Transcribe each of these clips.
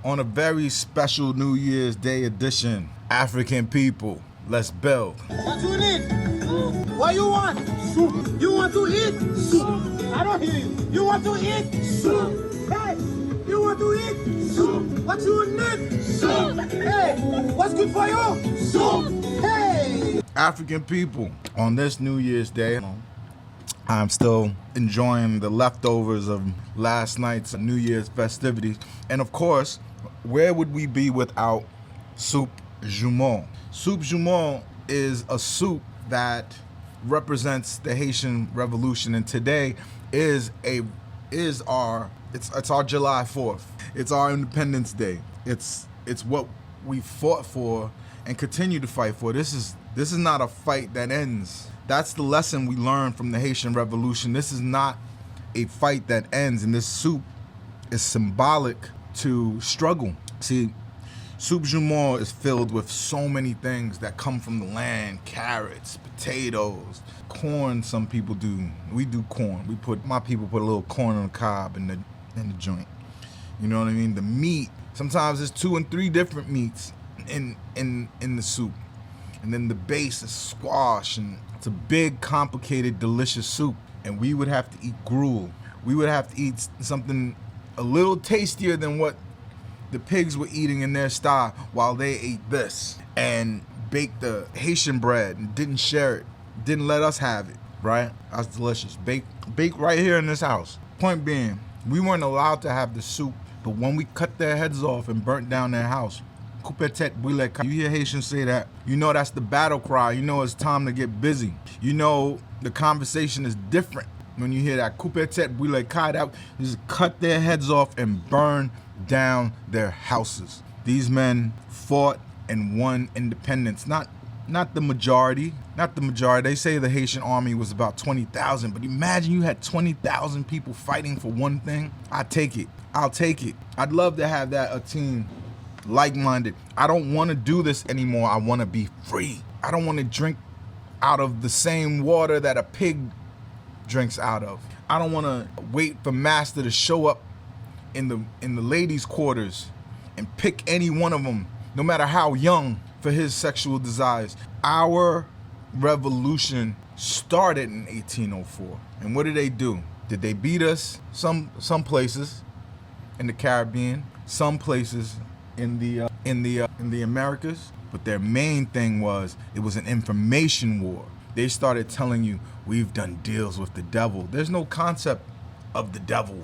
On a very special New Year's Day edition, African people, let's build. What you need? What you want? Soup. You want to eat? Soup. I don't hear you. You want to eat? Soup. Hey, you want to eat? Soup. What you need? Soup. Hey, what's good for you? Soup. Hey. African people, on this New Year's Day, I'm still enjoying the leftovers of last night's New Year's festivities. And of course, where would we be without Soup Joumou? Soup Joumou is a soup that represents the Haitian Revolution, and today is our July 4th. It's our Independence Day. It's what we fought for and continue to fight for. This is not a fight that ends. That's the lesson we learned from the Haitian Revolution. This is not a fight that ends, and this soup is symbolic to struggle. See, Soup Joumou is filled with so many things that come from the land: carrots, potatoes, corn. Some people do. We do corn. My people put a little corn on the cob in the joint. You know what I mean? The meat. Sometimes there's 2 and 3 different meats in the soup. And then the base is squash, and it's a big, complicated, delicious soup. And we would have to eat gruel. We would have to eat something a little tastier than what the pigs were eating in their style while they ate this, and baked the Haitian bread and didn't share it, didn't let us have it, right? That's delicious. Baked right here in this house. Point being, we weren't allowed to have the soup, but when we cut their heads off and burnt down their house, you hear Haitians say that, you know that's the battle cry. You know it's time to get busy. You know the conversation is different when you hear that that just cut their heads off and burn down their houses. These men fought and won independence. Not the majority. They say the Haitian army was about 20,000, but imagine you had 20,000 people fighting for one thing. I'll take it. I'd love to have that, a team like-minded. I don't want to do this anymore. I want to be free. I don't want to drink out of the same water that a pig drinks out of. I don't want to wait for master to show up in the ladies' quarters and pick any one of them, no matter how young, for his sexual desires. Our revolution started in 1804. And what did they do? Did they beat us? Some places in the Caribbean, some places in the Americas, but their main thing was, it was an information war. They started telling you, we've done deals with the devil. There's no concept of the devil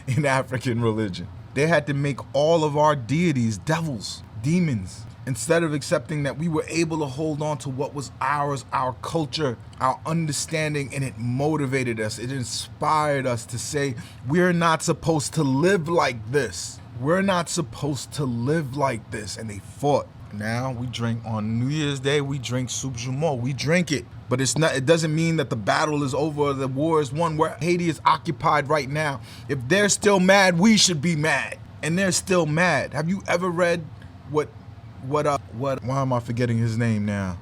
in African religion. They had to make all of our deities devils, demons, instead of accepting that we were able to hold on to what was ours, our culture, our understanding, and it motivated us. It inspired us to say, we're not supposed to live like this. We're not supposed to live like this. And they fought. Now we drink on New Year's Day, we drink Soup Joumou. We drink it. But it doesn't mean that the battle is over or the war is won. Where Haiti is occupied right now. If they're still mad, we should be mad. And they're still mad. Have you ever read why am I forgetting his name now?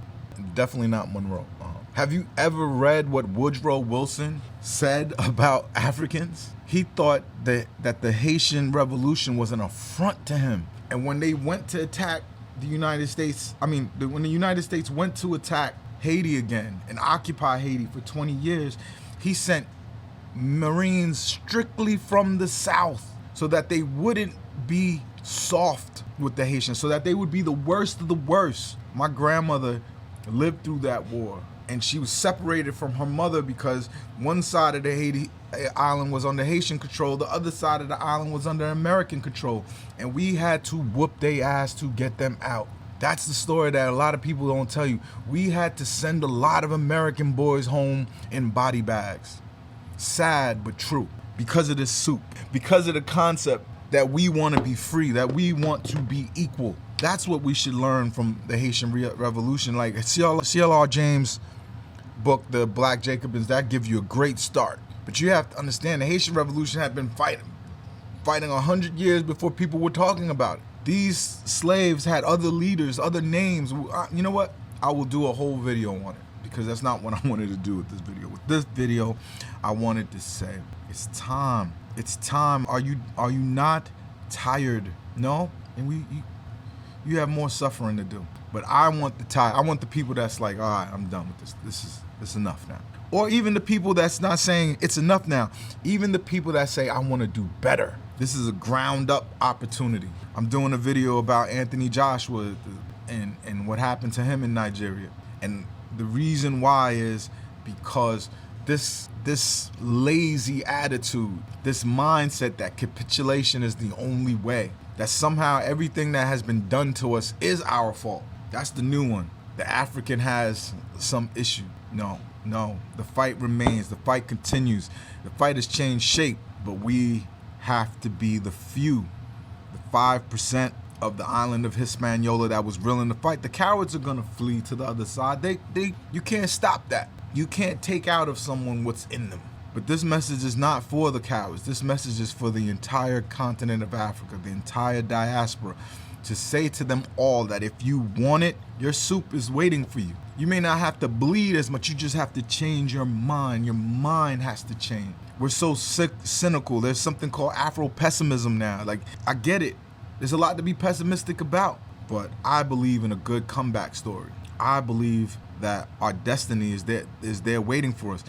Definitely not Monroe. Have you ever read what Woodrow Wilson said about Africans? He thought that the Haitian Revolution was an affront to him. And when they went to attack the United States, when the United States went to attack Haiti again and occupy Haiti for 20 years, he sent Marines strictly from the South so that they wouldn't be soft with the Haitians, so that they would be the worst of the worst. My grandmother lived through that war, and she was separated from her mother because one side of the Haiti island was under Haitian control, the other side of the island was under American control, and we had to whoop their ass to get them out. That's the story that a lot of people don't tell you. We had to send a lot of American boys home in body bags. Sad but true. Because of this soup. Because of the concept that we want to be free, that we want to be equal. That's what we should learn from the Haitian Revolution. Like C.L.R. James' book, The Black Jacobins, that gives you a great start. But you have to understand, the Haitian Revolution had been fighting 100 years before people were talking about it. These slaves had other leaders, other names. You know what? I will do a whole video on it, because that's not what I wanted to do with this video. With this video, I wanted to say, it's time. It's time. Are you not tired No, and you have more suffering to do. But I want the people that's like, all right, I'm done with this. This is enough now. Or even the people that's not saying it's enough now. Even the people that say, I want to do better. This is a ground up opportunity. I'm doing a video about Anthony Joshua and what happened to him in Nigeria. And the reason why is because this lazy attitude, this mindset that capitulation is the only way, that somehow everything that has been done to us is our fault. That's the new one. The African has some issue. No. The fight remains. The fight continues. The fight has changed shape, but we have to be the few, the 5% of the island of Hispaniola that was willing to fight. The cowards are gonna flee to the other side. You can't stop that. You can't take out of someone what's in them. But this message is not for the cowards. This message is for the entire continent of Africa, the entire diaspora, to say to them all that if you want it, your soup is waiting for you. You may not have to bleed as much, you just have to change your mind. Your mind has to change. We're so cynical. There's something called Afro-pessimism now. Like, I get it. There's a lot to be pessimistic about, but I believe in a good comeback story. I believe that our destiny is there waiting for us.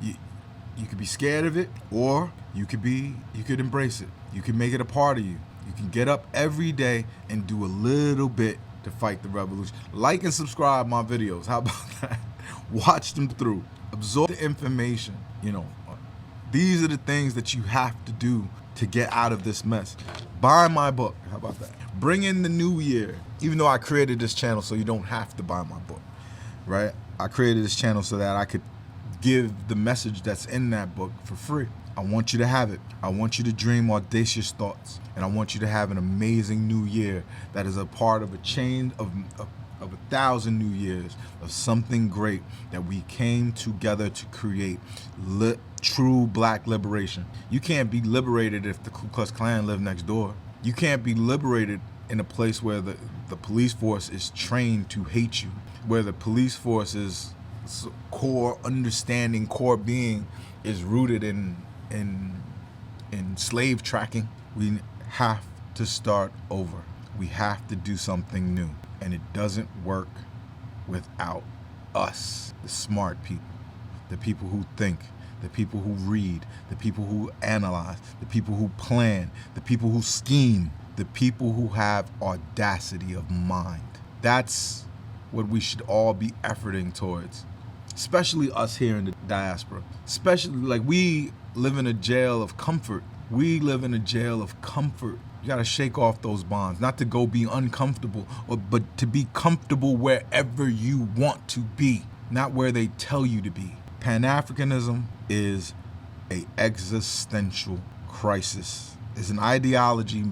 You could be scared of it, or you could embrace it. You can make it a part of you. You can get up every day and do a little bit to fight the revolution. Like and subscribe my videos. How about that? Watch them through. Absorb the information. These are the things that you have to do to get out of this mess. Buy my book. How about that? Bring in the new year. Even though I created this channel so you don't have to buy my book, right? I created this channel so that I could give the message that's in that book for free. I want you to have it. I want you to dream audacious thoughts. And I want you to have an amazing new year that is a part of a chain of 1,000 new years of something great that we came together to create. True black liberation. You can't be liberated if the Ku Klux Klan live next door. You can't be liberated in a place where the police force is trained to hate you, where the police force's core understanding, core being is rooted in slave tracking. We have to start over. We have to do something new. And it doesn't work without us, the smart people, the people who think, the people who read, the people who analyze, the people who plan, the people who scheme, the people who have audacity of mind. That's what we should all be efforting towards, especially us here in the diaspora. Especially, like, we live in a jail of comfort. We live in a jail of comfort. You gotta shake off those bonds, not to go be uncomfortable, but to be comfortable wherever you want to be, not where they tell you to be. Pan Africanism is an existential crisis. It's an ideology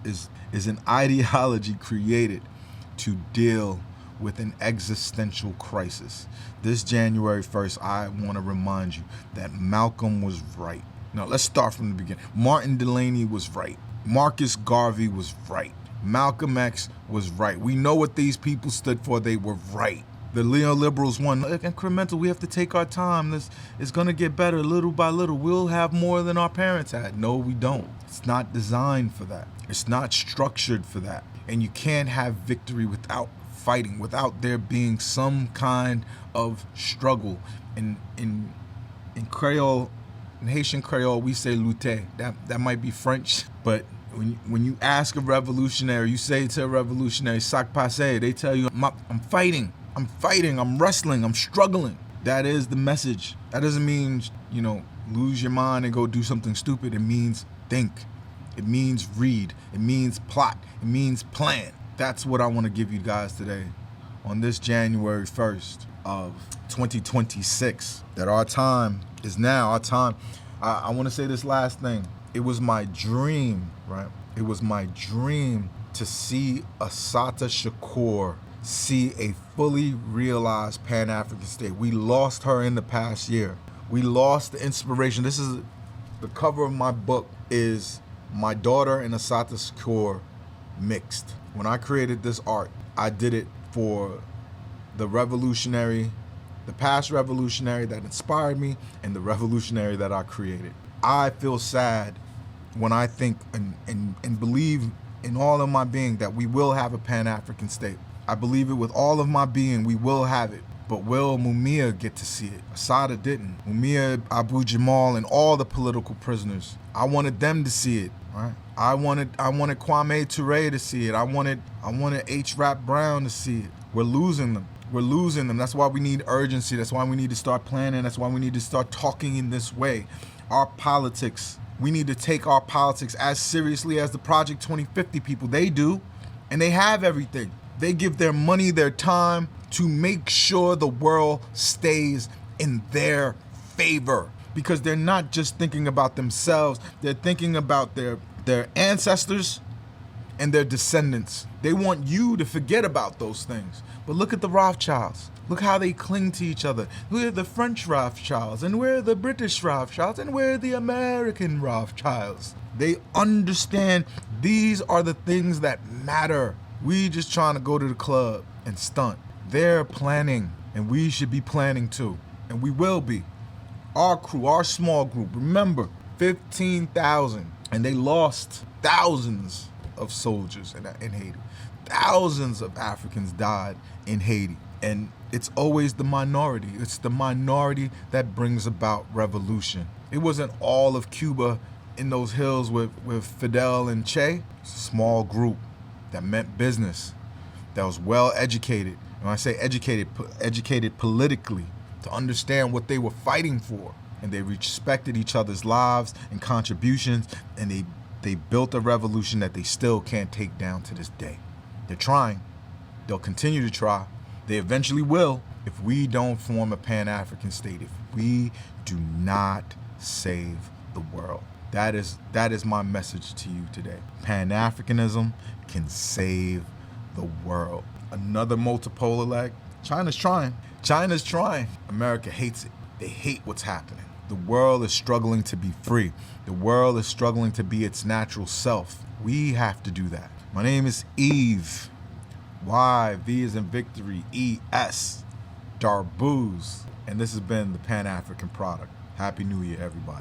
is an ideology created to deal with an existential crisis. This January 1st, I want to remind you that Malcolm was right. Now, let's start from the beginning. Martin Delaney was right. Marcus Garvey was right. Malcolm X was right. We know what these people stood for. They were right. The neoliberals won. Incremental, we have to take our time. It's going to get better little by little. We'll have more than our parents had. No, we don't. It's not designed for that. It's not structured for that. And you can't have victory without fighting, without there being some kind of struggle. In Creole, in Haitian Creole, we say lutter. That might be French, but when you ask a revolutionary, you say to a revolutionary, "Sac passe," they tell you, I'm fighting, I'm wrestling, I'm struggling. That is the message. That doesn't mean, lose your mind and go do something stupid. It means think. It means read. It means plot. It means plan. That's what I want to give you guys today on this January 1st of 2026. That our time is now. Our time. I want to say this last thing. It was my dream, right? It was my dream to see Assata Shakur see a fully realized Pan-African state. We lost her in the past year. We lost the inspiration. This is the cover of my book, is my daughter and Assata Shakur mixed. When I created this art, I did it for the revolutionary, the past revolutionary that inspired me, and the revolutionary that I created. I feel sad when I think and believe in all of my being that we will have a Pan-African state. I believe it with all of my being, we will have it. But will Mumia get to see it? Asada didn't. Mumia, Abu Jamal, and all the political prisoners. I wanted them to see it. Right? I wanted Kwame Ture to see it. I wanted H. Rap Brown to see it. We're losing them. We're losing them. That's why we need urgency. That's why we need to start planning. That's why we need to start talking in this way. Our politics. We need to take our politics as seriously as the Project 2050 people. They do, and they have everything. They give their money, their time to make sure the world stays in their favor, because they're not just thinking about themselves. They're thinking about their ancestors and their descendants. They want you to forget about those things. But look at the Rothschilds. Look how they cling to each other. We're the French Rothschilds, and we're the British Rothschilds, and we're the American Rothschilds. They understand these are the things that matter. We just trying to go to the club and stunt. They're planning, and we should be planning too. And we will be. Our crew, our small group, remember, 15,000. And they lost thousands of soldiers in Haiti. Thousands of Africans died in Haiti. And it's always the minority. It's the minority that brings about revolution. It wasn't all of Cuba in those hills with Fidel and Che. It's a small group that meant business, that was well educated. And when I say educated politically, to understand what they were fighting for. And they respected each other's lives and contributions, and they built a revolution that they still can't take down to this day. They're trying. They'll continue to try. They eventually will if we don't form a Pan-African state, if we do not save the world. That is my message to you today. Pan-Africanism can save the world. Another multipolar leg. China's trying. China's trying. America hates it. They hate what's happening. The world is struggling to be free. The world is struggling to be its natural self. We have to do that. My name is Yves. Y, V is in victory, E-S, Darbouze. And this has been the Pan-African Product. Happy New Year, everybody.